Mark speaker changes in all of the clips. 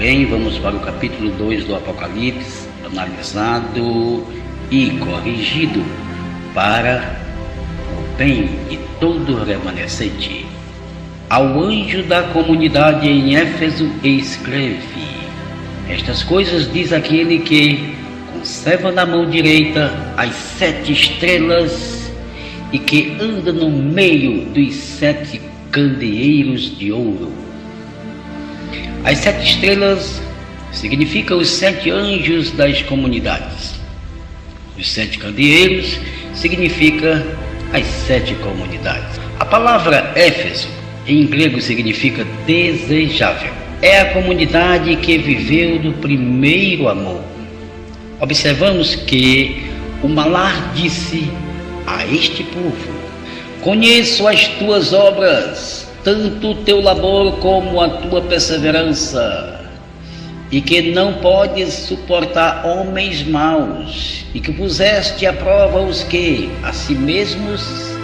Speaker 1: Bem, vamos para o capítulo 2 do Apocalipse, analisado e corrigido para o bem de todo remanescente. Ao anjo da comunidade em Éfeso escreve: estas coisas diz aquele que conserva na mão direita as 7 estrelas e que anda no meio dos 7 candeeiros de ouro. As 7 estrelas significam os 7 anjos das comunidades. Os 7 candeeiros significa as 7 comunidades. A palavra Éfeso em grego significa desejável. É a comunidade que viveu do primeiro amor. Observamos que o malar disse a este povo: conheço as tuas obras, tanto o teu labor como a tua perseverança, e que não podes suportar homens maus, e que puseste à prova os que a si mesmos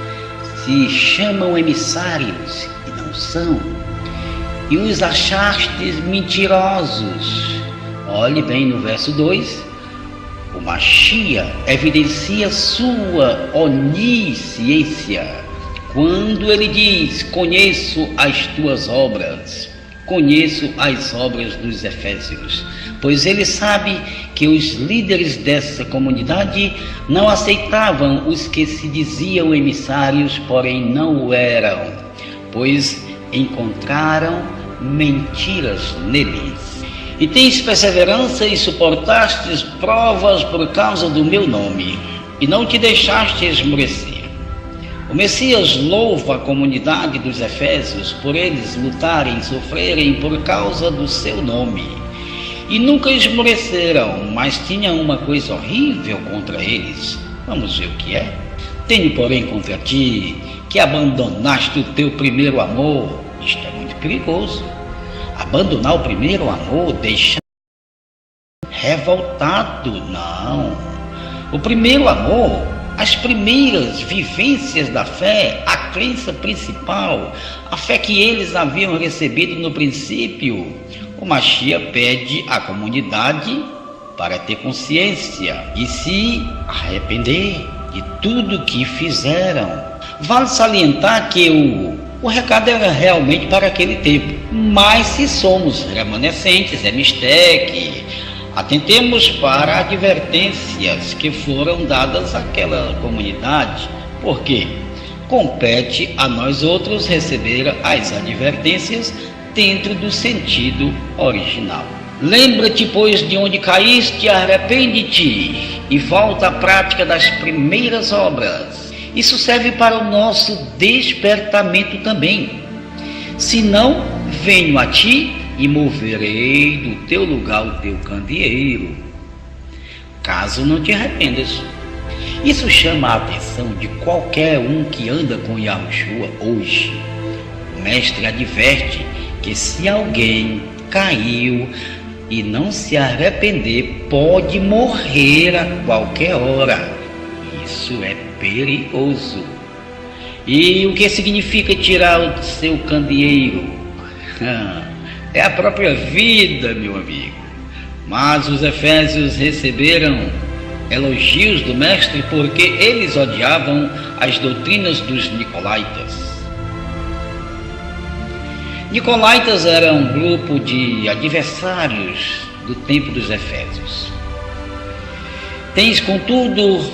Speaker 1: se chamam emissários e não são, e os achastes mentirosos. Olhe bem no verso 2, o Mashiach evidencia sua onisciência quando ele diz: conheço as tuas obras, conheço as obras dos Efésios, pois ele sabe que os líderes dessa comunidade não aceitavam os que se diziam emissários, porém não o eram, pois encontraram mentiras neles. E tens perseverança e suportastes provas por causa do meu nome, e não te deixaste esmorecer. O Messias louva a comunidade dos Efésios por eles lutarem e sofrerem por causa do seu nome. E nunca esmoreceram, mas tinham uma coisa horrível contra eles. Vamos ver o que é. Tenho, porém, contra ti que abandonaste o teu primeiro amor. Isto é muito perigoso. Abandonar o primeiro amor, deixar revoltado, não. O primeiro amor, as primeiras vivências da fé, a crença principal, a fé que eles haviam recebido no princípio. O Mashiach pede à comunidade para ter consciência e se arrepender de tudo que fizeram. Vale salientar que o recado era realmente para aquele tempo, mas se somos remanescentes, é mistec, atentemos para advertências que foram dadas àquela comunidade, porque compete a nós outros receber as advertências dentro do sentido original. Lembra-te, pois, de onde caíste, arrepende-te e volta à prática das primeiras obras. Isso serve para o nosso despertamento também. Se não, venho a ti e moverei do teu lugar o teu candeeiro, caso não te arrependas. Isso chama a atenção de qualquer um que anda com Yahushua hoje. O mestre adverte que se alguém caiu e não se arrepender, pode morrer a qualquer hora. Isso é perigoso. E o que significa tirar o seu candeeiro? É a própria vida, meu amigo. Mas os Efésios receberam elogios do mestre porque eles odiavam as doutrinas dos Nicolaítas. Nicolaítas eram um grupo de adversários do tempo dos Efésios. Tens, contudo,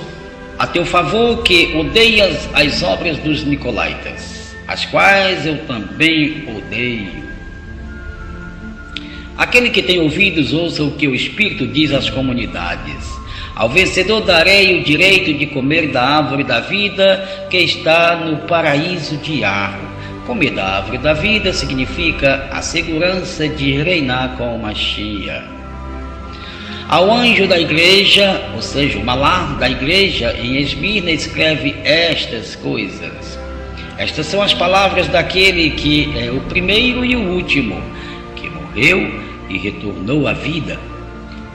Speaker 1: a teu favor que odeias as obras dos Nicolaítas, as quais eu também odeio. Aquele que tem ouvidos, ouça o que o Espírito diz às comunidades. Ao vencedor darei o direito de comer da árvore da vida que está no paraíso de Ar. Comer da árvore da vida significa a segurança de reinar com o Mashiach. Ao anjo da igreja, ou seja, o malar da igreja em Esmirna, escreve estas coisas. Estas são as palavras daquele que é o primeiro e o último, que morreu e retornou à vida.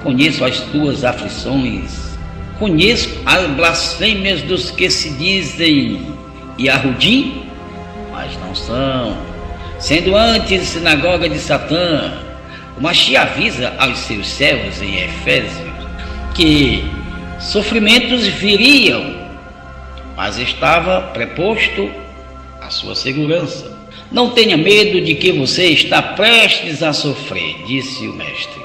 Speaker 1: Conheço as tuas aflições, conheço as blasfêmias dos que se dizem Yahudim, mas não são, sendo antes sinagoga de Satã. O Mashiach avisa aos seus servos em Efésios que sofrimentos viriam, mas estava preposto à sua segurança. Não tenha medo de que você está prestes a sofrer, disse o mestre.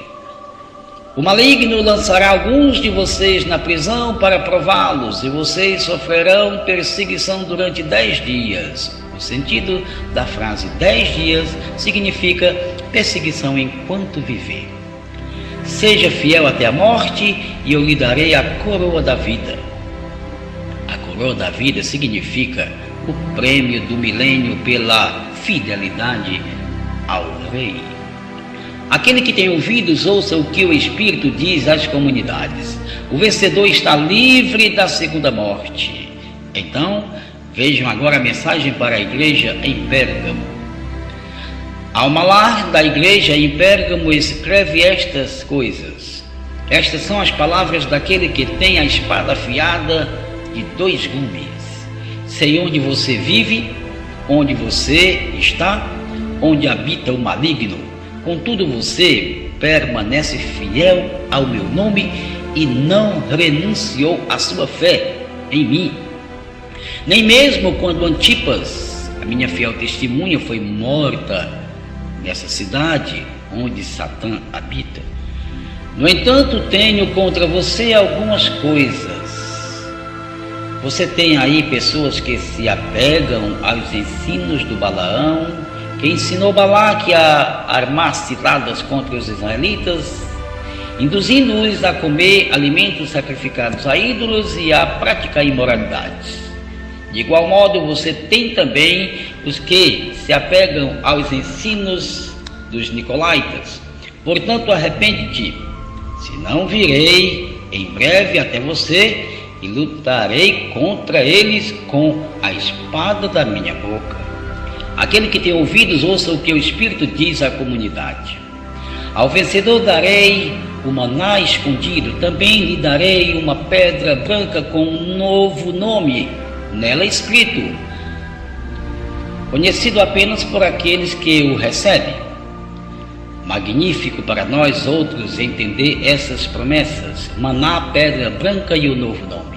Speaker 1: O maligno lançará alguns de vocês na prisão para prová-los, e vocês sofrerão perseguição durante 10 dias. O sentido da frase 10 dias significa perseguição enquanto viver. Seja fiel até a morte e eu lhe darei a coroa da vida. A coroa da vida significa o prêmio do milênio pela fidelidade ao Rei. Aquele que tem ouvidos, ouça o que o Espírito diz às comunidades. O vencedor está livre da segunda morte. Então, vejam agora a mensagem para a igreja em Pérgamo. Ao malar da igreja em Pérgamo escreve estas coisas. Estas são as palavras daquele que tem a espada afiada de 2 gumes. Sei onde você vive, onde você está, onde habita o maligno. Contudo, você permanece fiel ao meu nome e não renunciou à sua fé em mim. Nem mesmo quando Antipas, a minha fiel testemunha, foi morta nessa cidade onde Satã habita. No entanto, tenho contra você algumas coisas. Você tem aí pessoas que se apegam aos ensinos do Balaão, que ensinou Balaque a armar ciladas contra os israelitas, induzindo-os a comer alimentos sacrificados a ídolos e a praticar imoralidades. De igual modo, você tem também os que se apegam aos ensinos dos nicolaítas. Portanto, arrepende-te, senão virei em breve até você e lutarei contra eles com a espada da minha boca. Aquele que tem ouvidos, ouça o que o Espírito diz à comunidade. Ao vencedor darei o maná escondido, também lhe darei uma pedra branca com um novo nome, nela escrito, conhecido apenas por aqueles que o recebem. Magnífico para nós outros entender essas promessas: maná, pedra branca e o novo nome.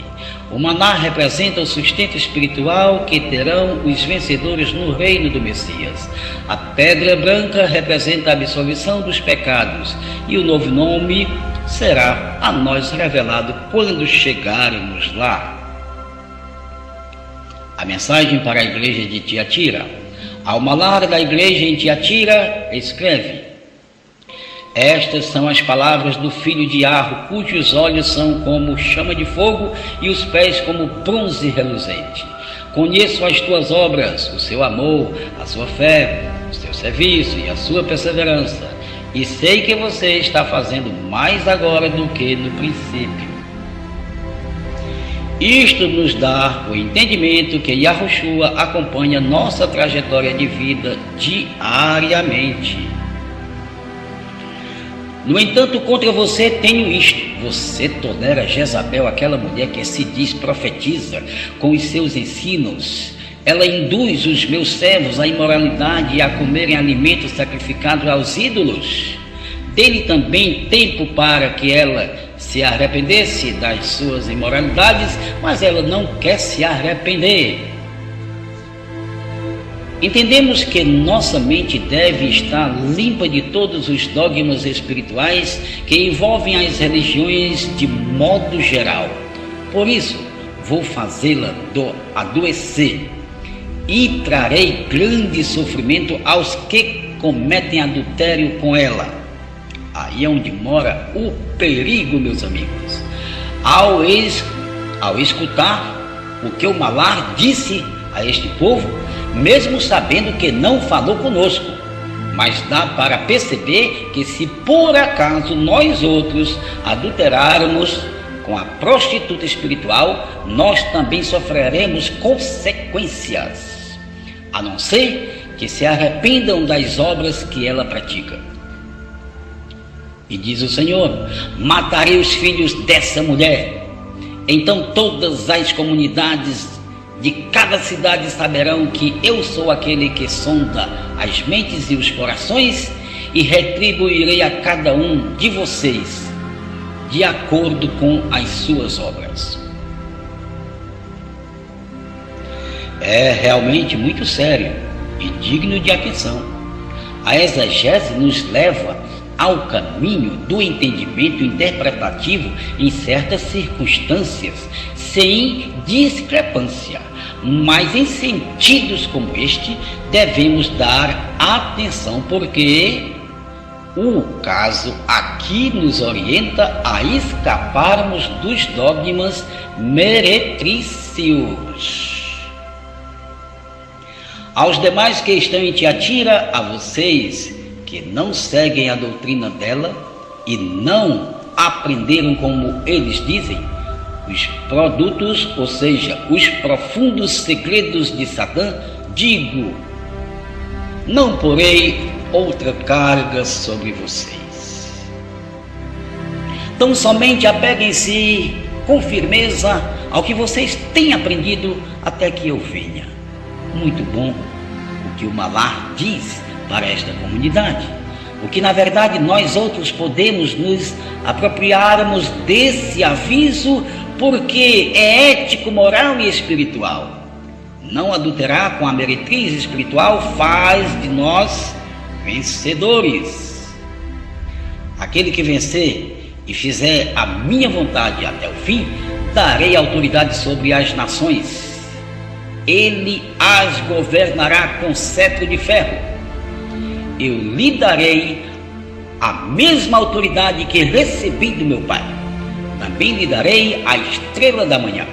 Speaker 1: O maná representa o sustento espiritual que terão os vencedores no reino do Messias. A pedra branca representa a absolvição dos pecados, e o novo nome será a nós revelado quando chegarmos lá. A mensagem para a igreja de Tiatira. Ao malar da igreja em Tiatira, escreve: estas são as palavras do filho de Arro, cujos olhos são como chama de fogo e os pés como bronze reluzente. Conheço as tuas obras, o seu amor, a sua fé, o seu serviço e a sua perseverança, e sei que você está fazendo mais agora do que no princípio. Isto nos dá o entendimento que Yahushua acompanha nossa trajetória de vida diariamente. No entanto, contra você tenho isto: você tolera Jezabel, aquela mulher que se diz profetiza, com os seus ensinos. Ela induz os meus servos à imoralidade e a comerem alimentos sacrificados aos ídolos. Dê-lhe também tempo para que ela se arrependesse das suas imoralidades, mas ela não quer se arrepender. Entendemos que nossa mente deve estar limpa de todos os dogmas espirituais que envolvem as religiões de modo geral. Por isso, vou fazê-la adoecer e trarei grande sofrimento aos que cometem adultério com ela. Aí é onde mora o perigo, meus amigos. Ao escutar o que o malar disse a este povo, mesmo sabendo que não falou conosco, mas dá para perceber que se por acaso nós outros adulterarmos com a prostituta espiritual, nós também sofreremos consequências, a não ser que se arrependam das obras que ela pratica. E diz o Senhor: matarei os filhos dessa mulher. Então todas as comunidades de cada cidade saberão que eu sou aquele que sonda as mentes e os corações, e retribuirei a cada um de vocês de acordo com as suas obras. É realmente muito sério e digno de atenção. A exegese nos leva ao caminho do entendimento interpretativo em certas circunstâncias, sem discrepância, mas em sentidos como este devemos dar atenção, porque o caso aqui nos orienta a escaparmos dos dogmas meretrícios. Aos demais que estão em Tiatira, a vocês que não seguem a doutrina dela e não aprenderam, como eles dizem, os produtos, ou seja, os profundos segredos de Satã, digo: não porei outra carga sobre vocês. Então somente apeguem-se com firmeza ao que vocês têm aprendido até que eu venha. Muito bom o que o Malar diz para esta comunidade, o que na verdade nós outros podemos nos apropriarmos desse aviso, porque é ético, moral e espiritual. Não adulterar com a meretriz espiritual faz de nós vencedores. Aquele que vencer e fizer a minha vontade até o fim, darei autoridade sobre as nações. Ele as governará com cetro de ferro. Eu lhe darei a mesma autoridade que recebi do meu Pai. Também lhe darei a estrela da manhã.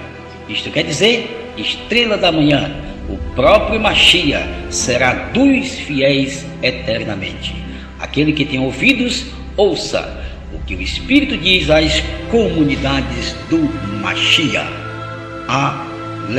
Speaker 1: Isto quer dizer, estrela da manhã, o próprio Mashiach será dos fiéis eternamente. Aquele que tem ouvidos, ouça o que o Espírito diz às comunidades do Mashiach. Aleluia!